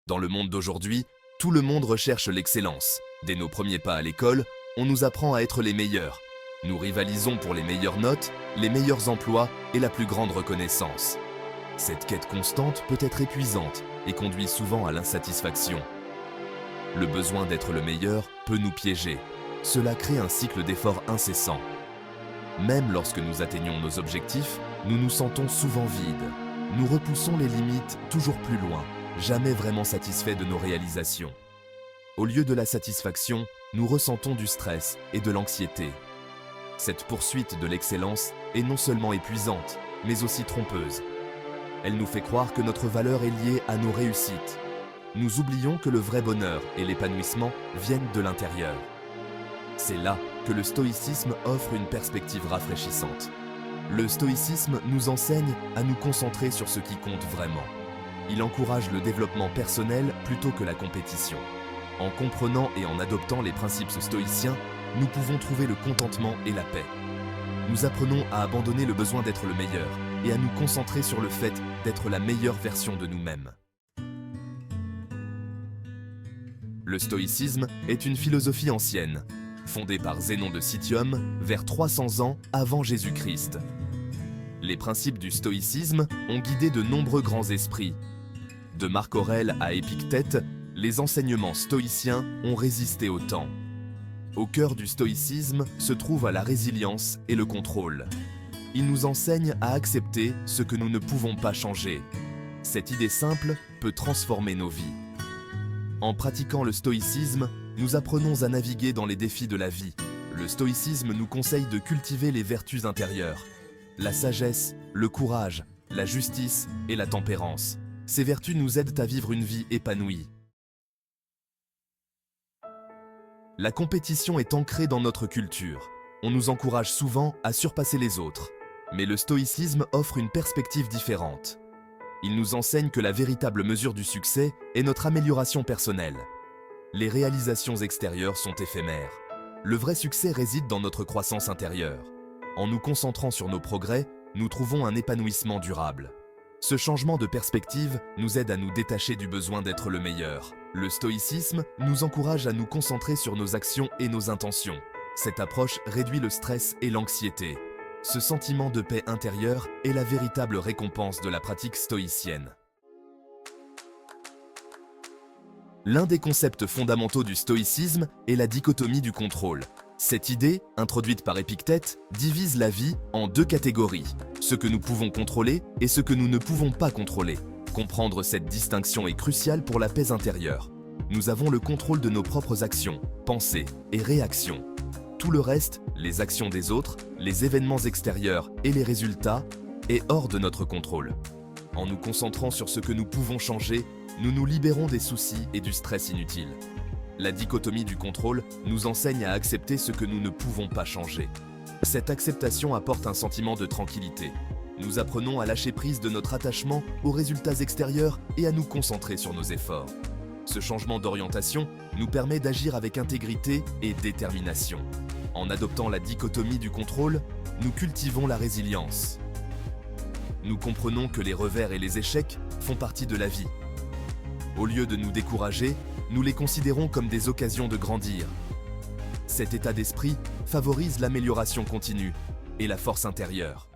Dans le monde d'aujourd'hui, tout le monde recherche l'excellence. Dès nos premiers pas à l'école, on nous apprend à être les meilleurs. Nous rivalisons pour les meilleures notes, les meilleurs emplois et la plus grande reconnaissance. Cette quête constante peut être épuisante et conduit souvent à l'insatisfaction. Le besoin d'être le meilleur peut nous piéger. Cela crée un cycle d'efforts incessant. Même lorsque nous atteignons nos objectifs, nous nous sentons souvent vides. Nous repoussons les limites toujours plus loin, jamais vraiment satisfaits de nos réalisations. Au lieu de la satisfaction, nous ressentons du stress et de l'anxiété. Cette poursuite de l'excellence est non seulement épuisante, mais aussi trompeuse. Elle nous fait croire que notre valeur est liée à nos réussites. Nous oublions que le vrai bonheur et l'épanouissement viennent de l'intérieur. C'est là que le stoïcisme offre une perspective rafraîchissante. Le stoïcisme nous enseigne à nous concentrer sur ce qui compte vraiment. Il encourage le développement personnel plutôt que la compétition. En comprenant et en adoptant les principes stoïciens, nous pouvons trouver le contentement et la paix. Nous apprenons à abandonner le besoin d'être le meilleur et à nous concentrer sur le fait d'être la meilleure version de nous-mêmes. Le stoïcisme est une philosophie ancienne, fondée par Zénon de Citium vers 300 ans avant Jésus-Christ. Les principes du stoïcisme ont guidé de nombreux grands esprits. De Marc Aurèle à Épictète, les enseignements stoïciens ont résisté au temps. Au cœur du stoïcisme se trouve la résilience et le contrôle. Il nous enseigne à accepter ce que nous ne pouvons pas changer. Cette idée simple peut transformer nos vies. En pratiquant le stoïcisme, nous apprenons à naviguer dans les défis de la vie. Le stoïcisme nous conseille de cultiver les vertus intérieures, la sagesse, le courage, la justice et la tempérance. Ces vertus nous aident à vivre une vie épanouie. La compétition est ancrée dans notre culture. On nous encourage souvent à surpasser les autres. Mais le stoïcisme offre une perspective différente. Il nous enseigne que la véritable mesure du succès est notre amélioration personnelle. Les réalisations extérieures sont éphémères. Le vrai succès réside dans notre croissance intérieure. En nous concentrant sur nos progrès, nous trouvons un épanouissement durable. Ce changement de perspective nous aide à nous détacher du besoin d'être le meilleur. Le stoïcisme nous encourage à nous concentrer sur nos actions et nos intentions. Cette approche réduit le stress et l'anxiété. Ce sentiment de paix intérieure est la véritable récompense de la pratique stoïcienne. L'un des concepts fondamentaux du stoïcisme est la dichotomie du contrôle. Cette idée, introduite par Épictète, divise la vie en deux catégories, ce que nous pouvons contrôler et ce que nous ne pouvons pas contrôler. Comprendre cette distinction est crucial pour la paix intérieure. Nous avons le contrôle de nos propres actions, pensées et réactions. Tout le reste, les actions des autres, les événements extérieurs et les résultats, est hors de notre contrôle. En nous concentrant sur ce que nous pouvons changer, nous nous libérons des soucis et du stress inutile. La dichotomie du contrôle nous enseigne à accepter ce que nous ne pouvons pas changer. Cette acceptation apporte un sentiment de tranquillité. Nous apprenons à lâcher prise de notre attachement aux résultats extérieurs et à nous concentrer sur nos efforts. Ce changement d'orientation nous permet d'agir avec intégrité et détermination. En adoptant la dichotomie du contrôle, nous cultivons la résilience. Nous comprenons que les revers et les échecs font partie de la vie. Au lieu de nous décourager, nous les considérons comme des occasions de grandir. Cet état d'esprit favorise l'amélioration continue et la force intérieure.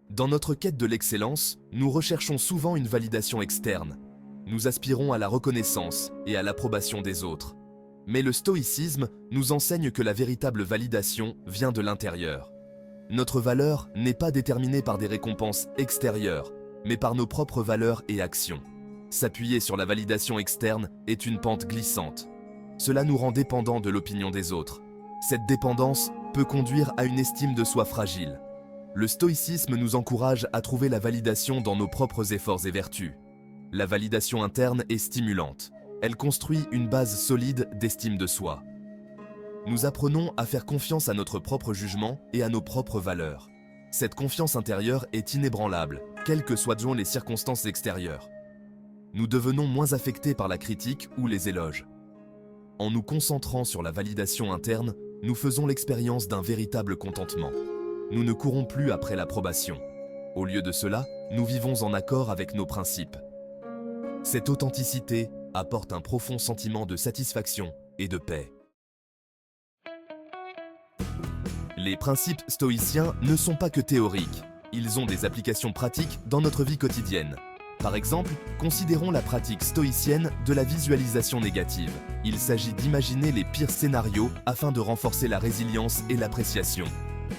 Dans notre quête de l'excellence, nous recherchons souvent une validation externe. Nous aspirons à la reconnaissance et à l'approbation des autres. Mais le stoïcisme nous enseigne que la véritable validation vient de l'intérieur. Notre valeur n'est pas déterminée par des récompenses extérieures, mais par nos propres valeurs et actions. S'appuyer sur la validation externe est une pente glissante. Cela nous rend dépendants de l'opinion des autres. Cette dépendance peut conduire à une estime de soi fragile. Le stoïcisme nous encourage à trouver la validation dans nos propres efforts et vertus. La validation interne est stimulante. Elle construit une base solide d'estime de soi. Nous apprenons à faire confiance à notre propre jugement et à nos propres valeurs. Cette confiance intérieure est inébranlable, quelles que soient les circonstances extérieures. Nous devenons moins affectés par la critique ou les éloges. En nous concentrant sur la validation interne, nous faisons l'expérience d'un véritable contentement. Nous ne courons plus après l'approbation. Au lieu de cela, nous vivons en accord avec nos principes. Cette authenticité apporte un profond sentiment de satisfaction et de paix. Les principes stoïciens ne sont pas que théoriques, ils ont des applications pratiques dans notre vie quotidienne. Par exemple, considérons la pratique stoïcienne de la visualisation négative. Il s'agit d'imaginer les pires scénarios afin de renforcer la résilience et l'appréciation.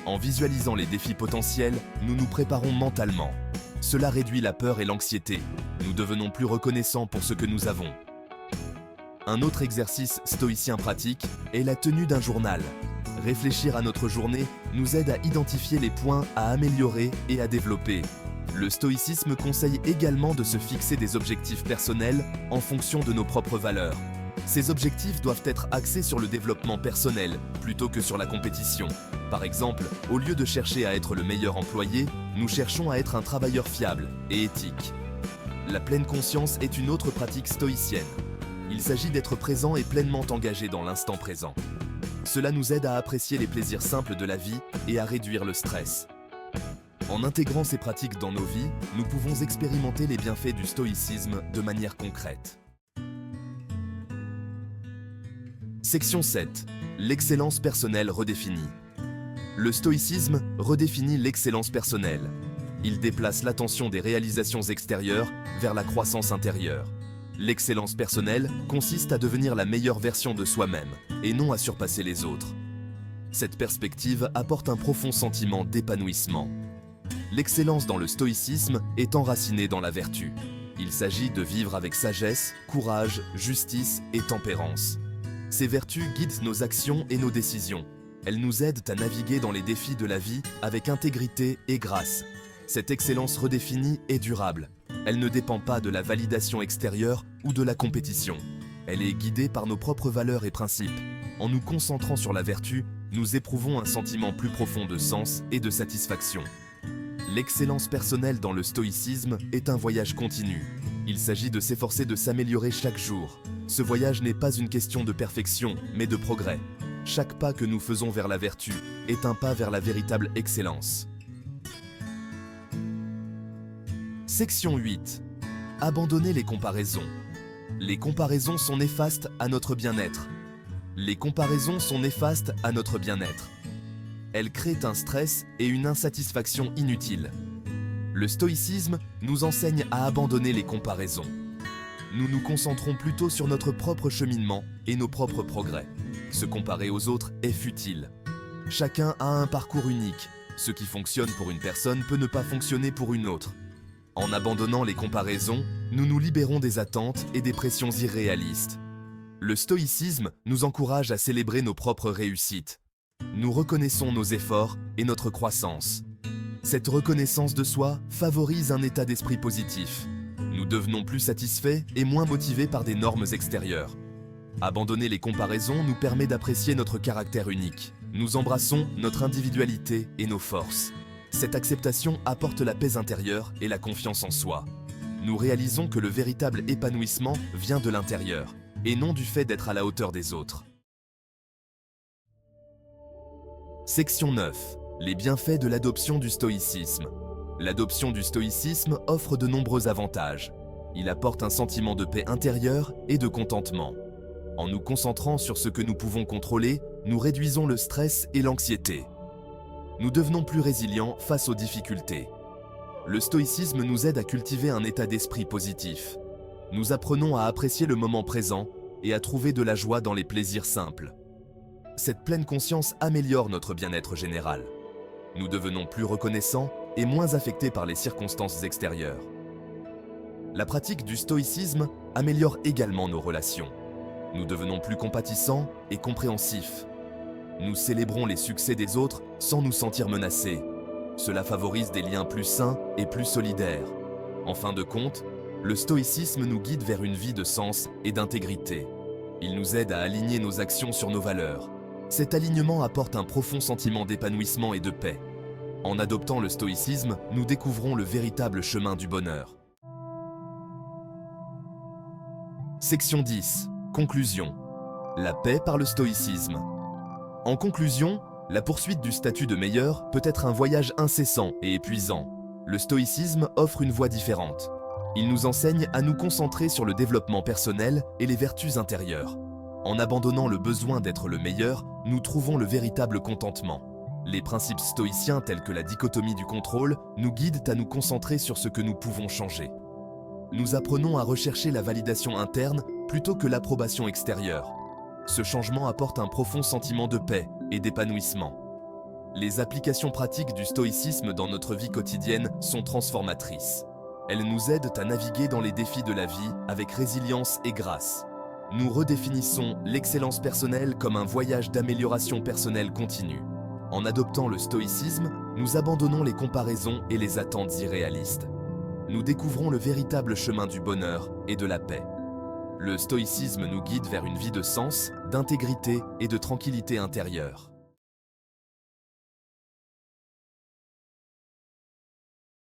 En visualisant les défis potentiels, nous nous préparons mentalement. Cela réduit la peur et l'anxiété. Nous devenons plus reconnaissants pour ce que nous avons. Un autre exercice stoïcien pratique est la tenue d'un journal. Réfléchir à notre journée nous aide à identifier les points à améliorer et à développer. Le stoïcisme conseille également de se fixer des objectifs personnels en fonction de nos propres valeurs. Ces objectifs doivent être axés sur le développement personnel plutôt que sur la compétition. Par exemple, au lieu de chercher à être le meilleur employé, nous cherchons à être un travailleur fiable et éthique. La pleine conscience est une autre pratique stoïcienne. Il s'agit d'être présent et pleinement engagé dans l'instant présent. Cela nous aide à apprécier les plaisirs simples de la vie et à réduire le stress. En intégrant ces pratiques dans nos vies, nous pouvons expérimenter les bienfaits du stoïcisme de manière concrète. Section 7. L'excellence personnelle redéfinie. Le stoïcisme redéfinit l'excellence personnelle. Il déplace l'attention des réalisations extérieures vers la croissance intérieure. L'excellence personnelle consiste à devenir la meilleure version de soi-même et non à surpasser les autres. Cette perspective apporte un profond sentiment d'épanouissement. L'excellence dans le stoïcisme est enracinée dans la vertu. Il s'agit de vivre avec sagesse, courage, justice et tempérance. Ces vertus guident nos actions et nos décisions. Elles nous aident à naviguer dans les défis de la vie avec intégrité et grâce. Cette excellence redéfinie est durable. Elle ne dépend pas de la validation extérieure ou de la compétition. Elle est guidée par nos propres valeurs et principes. En nous concentrant sur la vertu, nous éprouvons un sentiment plus profond de sens et de satisfaction. L'excellence personnelle dans le stoïcisme est un voyage continu. Il s'agit de s'efforcer de s'améliorer chaque jour. Ce voyage n'est pas une question de perfection, mais de progrès. Chaque pas que nous faisons vers la vertu est un pas vers la véritable excellence. Section 8. Abandonner les comparaisons. Les comparaisons sont néfastes à notre bien-être. Les comparaisons sont néfastes à notre bien-être. Elles créent un stress et une insatisfaction inutiles. Le stoïcisme nous enseigne à abandonner les comparaisons. Nous nous concentrons plutôt sur notre propre cheminement et nos propres progrès. Se comparer aux autres est futile. Chacun a un parcours unique. Ce qui fonctionne pour une personne peut ne pas fonctionner pour une autre. En abandonnant les comparaisons, nous nous libérons des attentes et des pressions irréalistes. Le stoïcisme nous encourage à célébrer nos propres réussites. Nous reconnaissons nos efforts et notre croissance. Cette reconnaissance de soi favorise un état d'esprit positif. Nous devenons plus satisfaits et moins motivés par des normes extérieures. Abandonner les comparaisons nous permet d'apprécier notre caractère unique. Nous embrassons notre individualité et nos forces. Cette acceptation apporte la paix intérieure et la confiance en soi. Nous réalisons que le véritable épanouissement vient de l'intérieur, et non du fait d'être à la hauteur des autres. Section 9. Les bienfaits de l'adoption du stoïcisme. L'adoption du stoïcisme offre de nombreux avantages. Il apporte un sentiment de paix intérieure et de contentement. En nous concentrant sur ce que nous pouvons contrôler, nous réduisons le stress et l'anxiété. Nous devenons plus résilients face aux difficultés. Le stoïcisme nous aide à cultiver un état d'esprit positif. Nous apprenons à apprécier le moment présent et à trouver de la joie dans les plaisirs simples. Cette pleine conscience améliore notre bien-être général. Nous devenons plus reconnaissants et moins affectés par les circonstances extérieures. La pratique du stoïcisme améliore également nos relations. Nous devenons plus compatissants et compréhensifs. Nous célébrons les succès des autres sans nous sentir menacés. Cela favorise des liens plus sains et plus solidaires. En fin de compte, le stoïcisme nous guide vers une vie de sens et d'intégrité. Il nous aide à aligner nos actions sur nos valeurs. Cet alignement apporte un profond sentiment d'épanouissement et de paix. En adoptant le stoïcisme, nous découvrons le véritable chemin du bonheur. Section 10. Conclusion. La paix par le stoïcisme. En conclusion, la poursuite du statut de meilleur peut être un voyage incessant et épuisant. Le stoïcisme offre une voie différente. Il nous enseigne à nous concentrer sur le développement personnel et les vertus intérieures. En abandonnant le besoin d'être le meilleur, nous trouvons le véritable contentement. Les principes stoïciens tels que la dichotomie du contrôle nous guident à nous concentrer sur ce que nous pouvons changer. Nous apprenons à rechercher la validation interne plutôt que l'approbation extérieure. Ce changement apporte un profond sentiment de paix et d'épanouissement. Les applications pratiques du stoïcisme dans notre vie quotidienne sont transformatrices. Elles nous aident à naviguer dans les défis de la vie avec résilience et grâce. Nous redéfinissons l'excellence personnelle comme un voyage d'amélioration personnelle continue. En adoptant le stoïcisme, nous abandonnons les comparaisons et les attentes irréalistes. Nous découvrons le véritable chemin du bonheur et de la paix. Le stoïcisme nous guide vers une vie de sens, d'intégrité et de tranquillité intérieure.